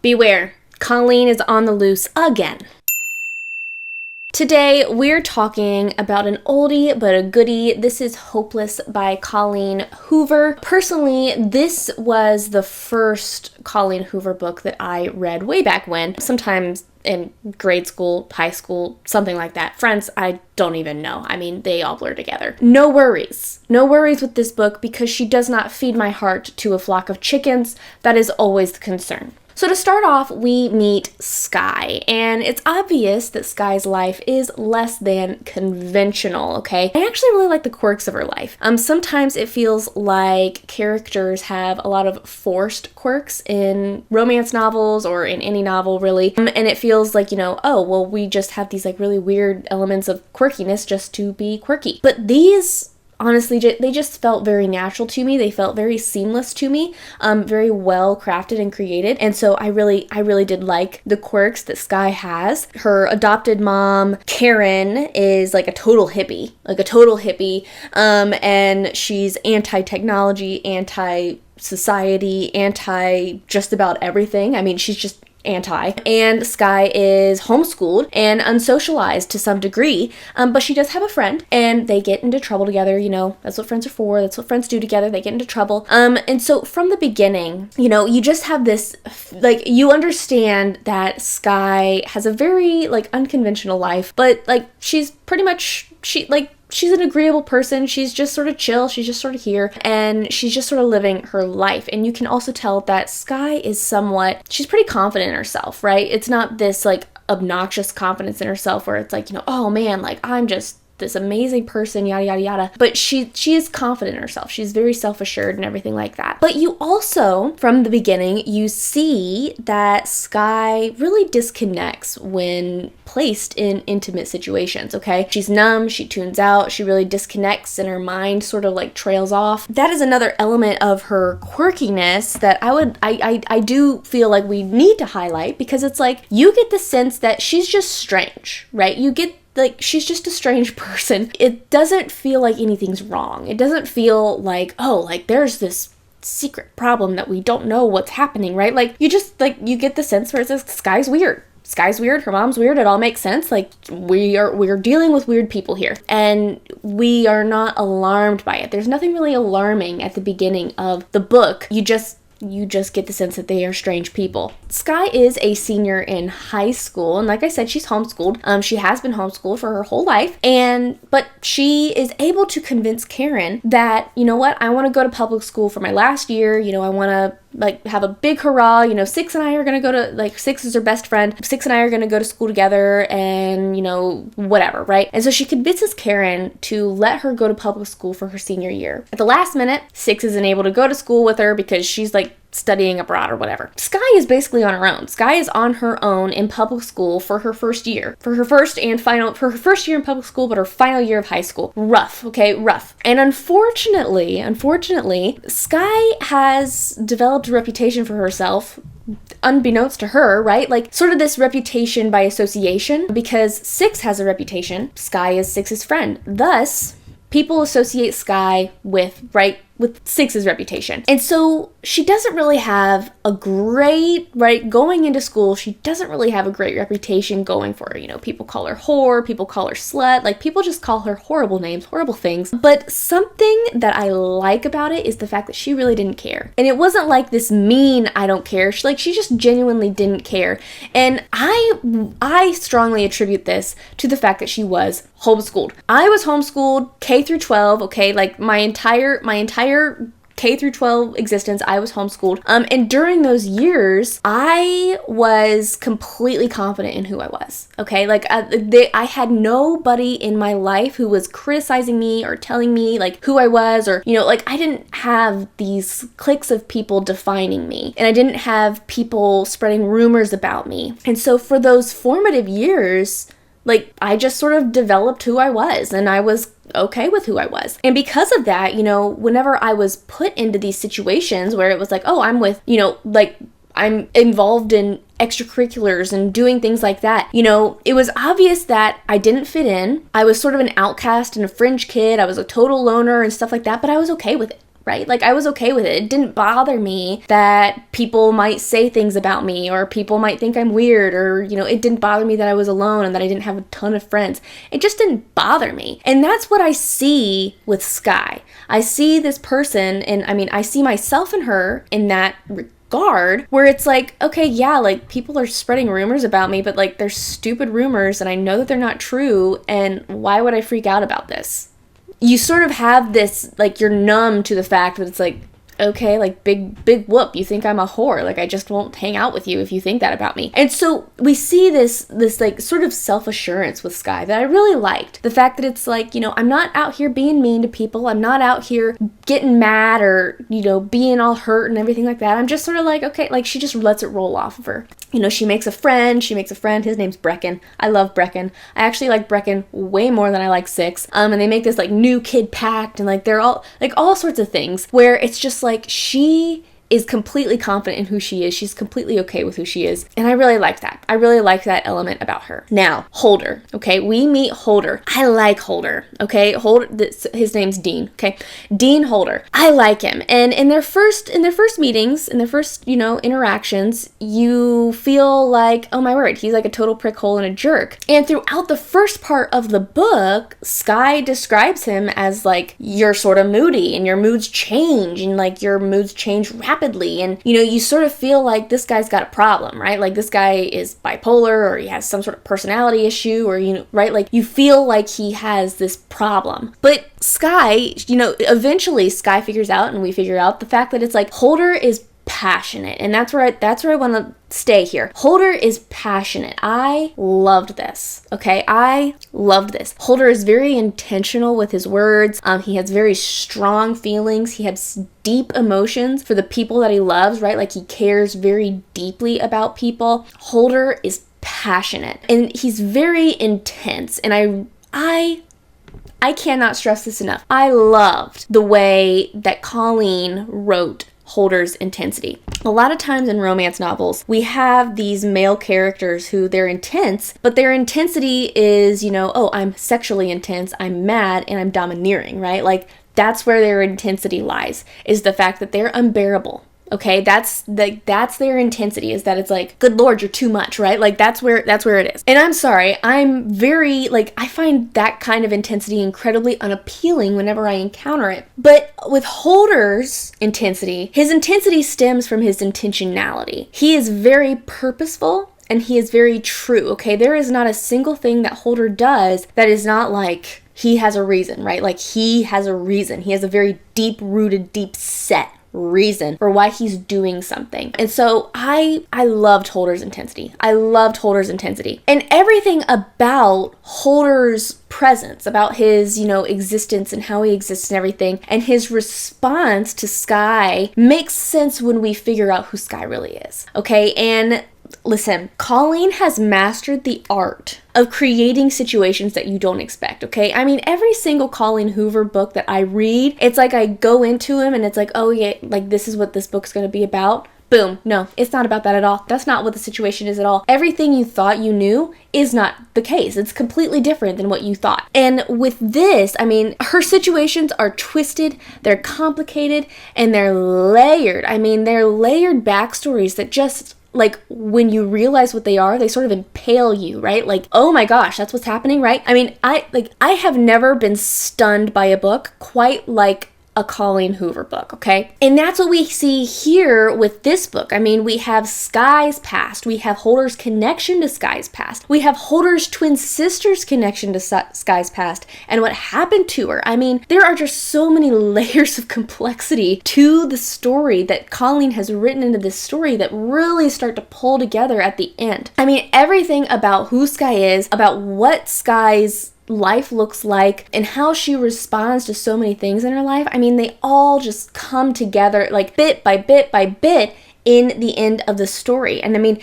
Beware, Colleen is on the loose again. Today, we're talking about an oldie but a goodie. This is Hopeless by Colleen Hoover. Personally, this was the first Colleen Hoover book that I read way back when, sometimes in grade school, high school, something like that. Friends, I don't even know. I mean, they all blur together. No worries. No worries with this book because she does not feed my heart to a flock of chickens. That is always the concern. So to start off, we meet Skye, and it's obvious that Skye's life is less than conventional, okay? I actually really like the quirks of her life. Sometimes it feels like characters have a lot of forced quirks in romance novels or in any novel, really, and it feels like, oh, well, we just have these like really weird elements of quirkiness just to be quirky. But these, honestly, they just felt very natural to me. They felt very seamless to me, very well crafted and created. And so I really did like the quirks that Skye has. Her adopted mom, Karen, is like a total hippie, and she's anti-technology, anti-society, anti just about everything. I mean, she's just anti. And Skye is homeschooled and unsocialized to some degree, but she does have a friend, and they get into trouble together. That's what friends are for. That's what friends do together. They get into trouble. And so from the beginning, you just have this, like, you understand that Skye has a very, like, unconventional life, but, like, she's pretty much, she's an agreeable person. She's just sort of chill. She's just sort of here. And she's just sort of living her life. And you can also tell that Skye is she's pretty confident in herself, right? It's not this like obnoxious confidence in herself where it's like, oh man, like I'm just this amazing person, yada, yada, yada. But she is confident in herself. She's very self-assured and everything like that. But you also, from the beginning, you see that Skye really disconnects when placed in intimate situations, okay? She's numb, she tunes out, she really disconnects, and her mind sort of like trails off. That is another element of her quirkiness that I do feel like we need to highlight, because it's like, you get the sense that she's just strange, right? You get like, she's just a strange person. It doesn't feel like anything's wrong. It doesn't feel like, oh, like there's this secret problem that we don't know what's happening, right? Like, you just, like, you get the sense where it's like, Skye's weird. Skye's weird, her mom's weird, it all makes sense. Like, we're dealing with weird people here, and we are not alarmed by it. There's nothing really alarming at the beginning of the book. You just get the sense that they are strange people. Skye is a senior in high school, and like I said, she's homeschooled. She has been homeschooled for her whole life, but she is able to convince Karen that, you know what, I want to go to public school for my last year. I want to like have a big hurrah. Six and I are gonna go to, like, Six is her best friend. Six and I are gonna go to school together, and whatever, right? And so she convinces Karen to let her go to public school for her senior year. At the last minute, Six isn't able to go to school with her because she's like studying abroad or whatever. Skye is basically on her own. Skye is on her own in public school for her first year. For her first year in public school, but her final year of high school. Rough, okay? Rough. And unfortunately, Skye has developed a reputation for herself, unbeknownst to her, right? Like, sort of this reputation by association, because Six has a reputation. Skye is Six's friend. Thus, people associate Skye with Six's reputation. And so she doesn't really have a great, going into school, she doesn't really have a great reputation going for her. People call her whore, people call her slut, like, people just call her horrible names, horrible things. But something that I like about it is the fact that she really didn't care. And it wasn't like this mean, I don't care. She just genuinely didn't care. And I strongly attribute this to the fact that she was homeschooled. I was homeschooled K through 12, okay? Like, my entire K through 12 existence, I was homeschooled. And during those years, I was completely confident in who I was. Okay, like I had nobody in my life who was criticizing me or telling me like who I was, or like I didn't have these cliques of people defining me, and I didn't have people spreading rumors about me. And so for those formative years, like, I just sort of developed who I was, and I was okay with who I was. And because of that, whenever I was put into these situations where it was like, oh, I'm with, like, I'm involved in extracurriculars and doing things like that, it was obvious that I didn't fit in. I was sort of an outcast and a fringe kid. I was a total loner and stuff like that, but I was okay with it. right? Like, I was okay with it. It didn't bother me that people might say things about me, or people might think I'm weird, or, you know, it didn't bother me that I was alone and that I didn't have a ton of friends. It just didn't bother me. And that's what I see with Sky. I see this person, and I mean, I see myself in her in that regard, where it's like, okay, yeah, like, people are spreading rumors about me, but like, they're stupid rumors and I know that they're not true, and why would I freak out about this? You sort of have this, like, you're numb to the fact that it's like, okay, like, big whoop, you think I'm a whore, like, I just won't hang out with you if you think that about me. And so we see this like sort of self-assurance with Sky that I really liked. The fact that it's like, you know, I'm not out here being mean to people, I'm not out here getting mad or, you know, being all hurt and everything like that. I'm just sort of like, okay, like, she just lets it roll off of her. You know, she makes a friend, his name's Brecken. I love Brecken. I actually like Brecken way more than I like Six. And they make this like new kid pact, and like, they're all like all sorts of things where it's just like, she is completely confident in who she is. She's completely okay with who she is. And I really like that. I really like that element about her. Now, Holder. Okay, we meet Holder. I like Holder. Okay, his name's Dean. Okay, Dean Holder. I like him. And in their first meetings, in their first, you know, interactions, you feel like, oh my word, he's like a total prickhole and a jerk. And throughout the first part of the book, Sky describes him as like, you're sort of moody and your moods change, and like, your moods change rapidly. And, you know, you sort of feel like this guy's got a problem, right? Like, this guy is bipolar, or he has some sort of personality issue, or, you know, right? Like, you feel like he has this problem. But Sky, you know, eventually Sky figures out, and we figure out the fact that it's like, Holder is passionate, and that's where I want to stay here. Holder is passionate. I loved this. Okay, I loved this. Holder is very intentional with his words. He has very strong feelings. He has deep emotions for the people that he loves, right? Like, he cares very deeply about people. Holder is passionate, and he's very intense. And I cannot stress this enough. I loved the way that Colleen wrote Holder's intensity. A lot of times in romance novels, we have these male characters who they're intense, but their intensity is, you know, oh, I'm sexually intense, I'm mad, and I'm domineering, right? Like, that's where their intensity lies, is the fact that they're unbearable. Okay, that's their intensity, is that it's like, good Lord, you're too much, right? Like, that's where it is. And I'm sorry, I'm very, like, I find that kind of intensity incredibly unappealing whenever I encounter it. But with Holder's intensity, his intensity stems from his intentionality. He is very purposeful, and he is very true, okay? There is not a single thing that Holder does that is not like, he has a reason, right? Like, he has a reason. He has a very deep-rooted, deep-set reason for why he's doing something. And so I loved Holder's intensity. I loved Holder's intensity. And everything about Holder's presence, about his, you know, existence and how he exists and everything, and his response to Sky makes sense when we figure out who Sky really is. Okay? And listen, Colleen has mastered the art of creating situations that you don't expect, okay? I mean, every single Colleen Hoover book that I read, it's like I go into him and it's like, oh yeah, like, this is what this book's gonna be about. Boom. No, it's not about that at all. That's not what the situation is at all. Everything you thought you knew is not the case. It's completely different than what you thought. And with this, I mean, her situations are twisted, they're complicated, and they're layered. I mean, they're layered backstories that just, like, when you realize what they are, they sort of impale you, right? Like, oh my gosh, that's what's happening, right? I mean, I have never been stunned by a book quite like a Colleen Hoover book, okay? And that's what we see here with this book. I mean, we have Sky's past. We have Holder's connection to Sky's past. We have Holder's twin sister's connection to Sky's past and what happened to her. I mean, there are just so many layers of complexity to the story that Colleen has written into this story that really start to pull together at the end. I mean, everything about who Sky is, about what Sky's life looks like, and how she responds to so many things in her life, I mean, they all just come together, like, bit by bit by bit in the end of the story. And I mean,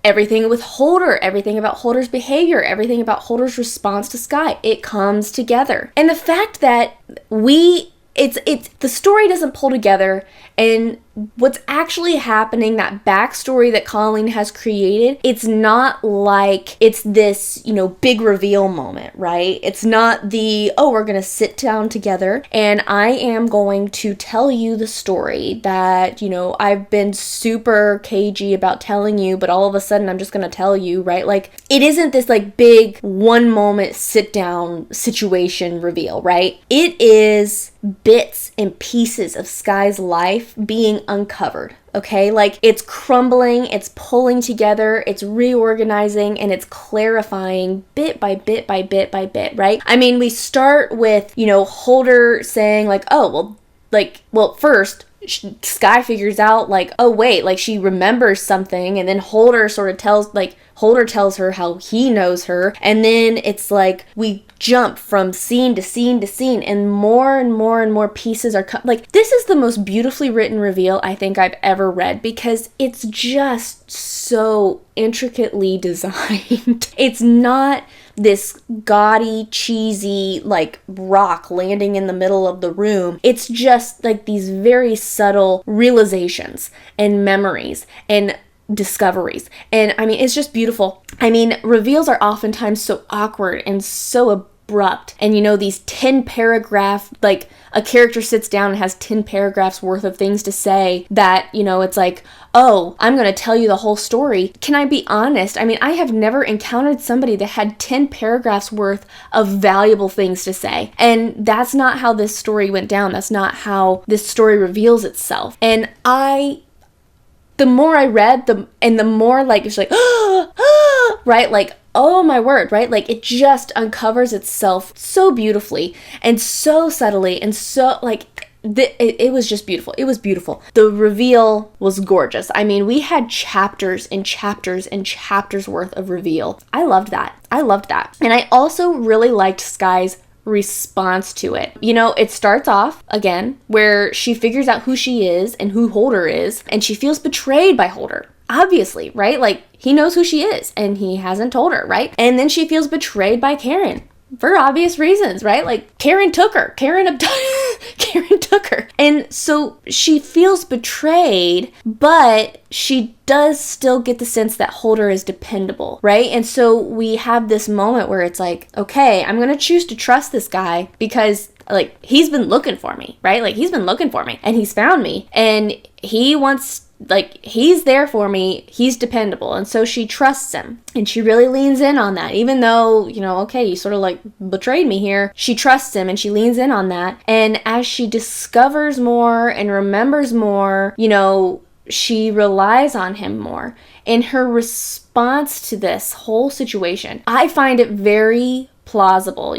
everything with Holder, everything about Holder's behavior, everything about Holder's response to Sky, it comes together. And the fact that the story doesn't pull together and what's actually happening, that backstory that Colleen has created, it's not like it's this, big reveal moment, right? It's not the, oh, we're going to sit down together and I am going to tell you the story that, I've been super cagey about telling you, but all of a sudden I'm just going to tell you, right? Like, it isn't this like big one moment sit down situation reveal, right? It is bits and pieces of Sky's life being uncovered. Okay, like it's crumbling, it's pulling together, it's reorganizing, and it's clarifying bit by bit by bit by bit, right? I mean, we start with, Holder saying like, oh, first, Sky figures out like, oh wait, like she remembers something, and then Holder tells her how he knows her, and then it's like we jump from scene to scene to scene, and more pieces are like, this is the most beautifully written reveal I think I've ever read, because it's just so intricately designed. It's not this gaudy, cheesy, like rock landing in the middle of the room. It's just like these very subtle realizations and memories and discoveries. And I mean, it's just beautiful. I mean, reveals are oftentimes so awkward and so abrupt. And these 10 paragraph, like a character sits down and has 10 paragraphs worth of things to say that, it's like, oh, I'm going to tell you the whole story. Can I be honest? I mean, I have never encountered somebody that had 10 paragraphs worth of valuable things to say. And that's not how this story went down. That's not how this story reveals itself. And the more I read, the more like, it's like, right? Like, oh my word, right? Like it just uncovers itself so beautifully and so subtly and so like, it was just beautiful. It was beautiful. The reveal was gorgeous. I mean, we had chapters and chapters and chapters worth of reveal. I loved that. And I also really liked Sky's response to it. It starts off again where she figures out who she is and who Holder is, and she feels betrayed by Holder. Obviously, right? Like he knows who she is and he hasn't told her, right? And then she feels betrayed by Karen. For obvious reasons, right? Like Karen took her. Karen took her. And so she feels betrayed, but she does still get the sense that Holder is dependable, right? And so we have this moment where it's like, okay, I'm going to choose to trust this guy because like he's been looking for me, right? Like he's been looking for me and he's found me and he wants, like, he's there for me, he's dependable, and so she trusts him, and she really leans in on that, even though, okay, you sort of like betrayed me here, she trusts him, and she leans in on that, and as she discovers more and remembers more, she relies on him more, and her response to this whole situation, I find it very plausible,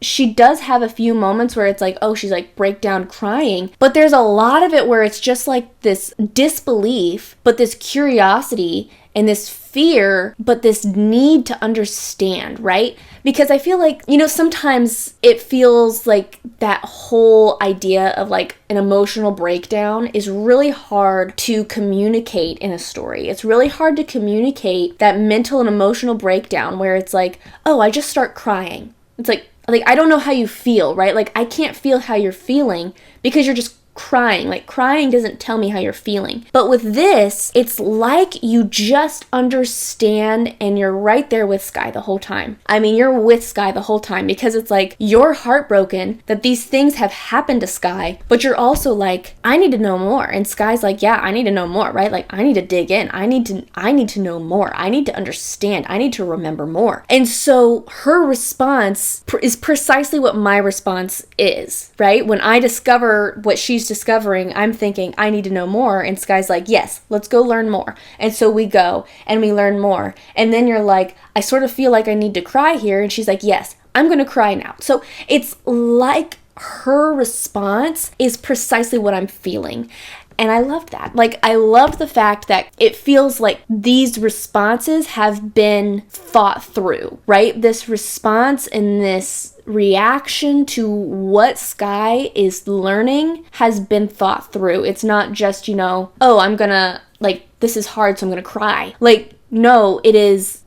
she does have a few moments where it's like, oh, she's like breakdown crying, but there's a lot of it where it's just like this disbelief, but this curiosity and this fear, but this need to understand, right? Because I feel like, sometimes it feels like that whole idea of like an emotional breakdown is really hard to communicate in a story. It's really hard to communicate that mental and emotional breakdown where it's like, oh, I just start crying. It's like, I don't know how you feel, right? Like, I can't feel how you're feeling because you're just crying. Like, crying doesn't tell me how you're feeling. But with this, it's like you just understand and you're right there with Sky the whole time. I mean, you're with Sky the whole time because it's like you're heartbroken that these things have happened to Sky, but you're also like, I need to know more. And Sky's like, yeah, I need to know more, right? Like, I need to dig in. I need to know more. I need to understand. I need to remember more. And so her response is precisely what my response is, right? When I discover what she's discovering, I'm thinking, I need to know more. And Sky's like, yes, let's go learn more. And so we go and we learn more. And then you're like, I sort of feel like I need to cry here. And she's like, yes, I'm going to cry now. So it's like her response is precisely what I'm feeling. And I loved that. Like, I loved the fact that it feels like these responses have been thought through, right? This response and this reaction to what Sky is learning has been thought through. It's not just, oh, I'm gonna, like, this is hard, so I'm gonna cry. Like, no, these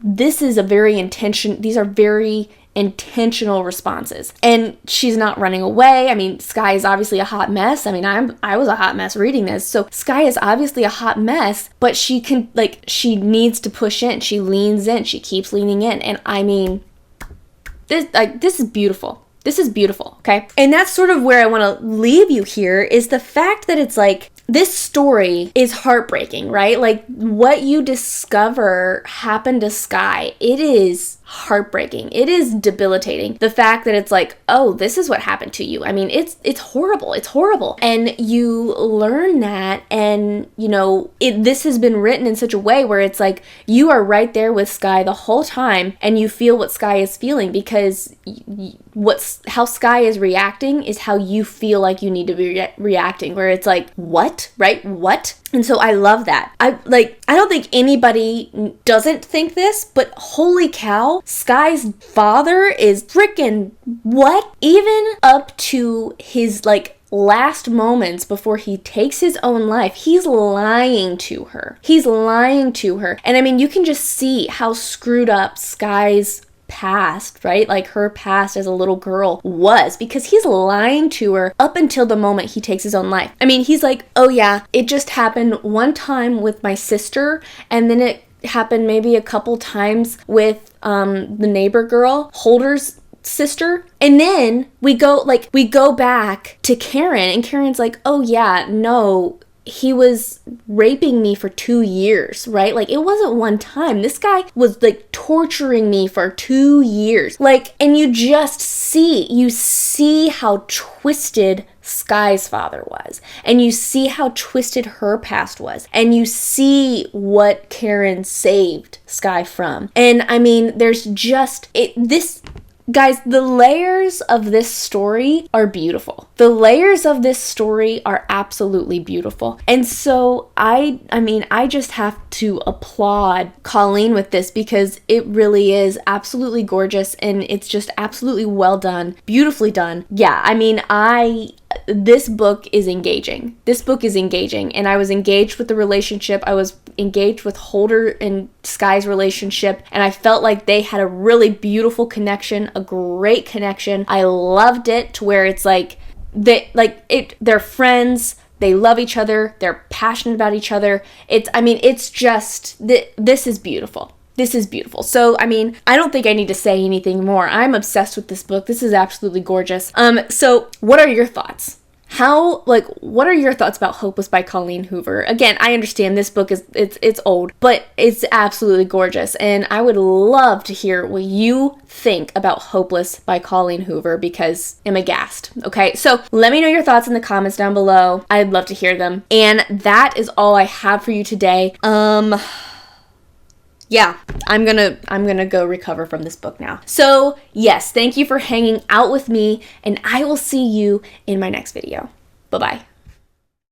are very intentional responses. And she's not running away. I mean, Sky is obviously a hot mess. I mean, I was a hot mess reading this. So Sky is obviously a hot mess, but she needs to push in. She leans in. She keeps leaning in. And I mean, this is beautiful. This is beautiful, okay? And that's sort of where I want to leave you here, is the fact that it's like, this story is heartbreaking, right? Like, what you discover happened to Sky, it is heartbreaking. It is debilitating. The fact that it's like, oh, this is what happened to you. I mean, it's horrible. It's horrible. And you learn that, and you know, this has been written in such a way where it's like you are right there with Sky the whole time, and you feel what Sky is feeling, because how Sky is reacting is how you feel like you need to be reacting, where it's like, what? Right? What? And so I love that. I don't think anybody doesn't think this, but holy cow, Sky's father is freaking what? Even up to his last moments before he takes his own life, he's lying to her. He's lying to her. And I mean, you can just see how screwed up Sky's past, right? Like her past as a little girl was, because he's lying to her up until the moment he takes his own life. I mean, he's like, oh yeah, it just happened one time with my sister, and then it happened maybe a couple times with the neighbor girl, Holder's sister. And then we go back to Karen, and Karen's like, oh yeah, no, he was raping me for 2 years, right? Like, it wasn't one time. This guy was torturing me for 2 years. And you see how twisted Sky's father was. And you see how twisted her past was. And you see what Karen saved Sky from. And I mean, there's just guys, the layers of this story are beautiful. The layers of this story are absolutely beautiful. And so I just have to applaud Colleen with this, because it really is absolutely gorgeous, and it's just absolutely well done, beautifully done. Yeah, I mean, this book is engaging. This book is engaging, and I was engaged with the relationship. I was engaged with Holder and Sky's relationship, and I felt like they had a really beautiful connection, a great connection. I loved it, to where it's like they're friends. They love each other. They're passionate about each other. This is beautiful. This is beautiful. So, I mean, I don't think I need to say anything more. I'm obsessed with this book. This is absolutely gorgeous. So what are your thoughts? What are your thoughts about Hopeless by Colleen Hoover? Again, I understand this book it's old, but it's absolutely gorgeous. And I would love to hear what you think about Hopeless by Colleen Hoover, because I'm aghast. Okay, so let me know your thoughts in the comments down below. I'd love to hear them. And that is all I have for you today. Yeah, I'm gonna go recover from this book now. So yes, thank you for hanging out with me, and I will see you in my next video. Bye-bye.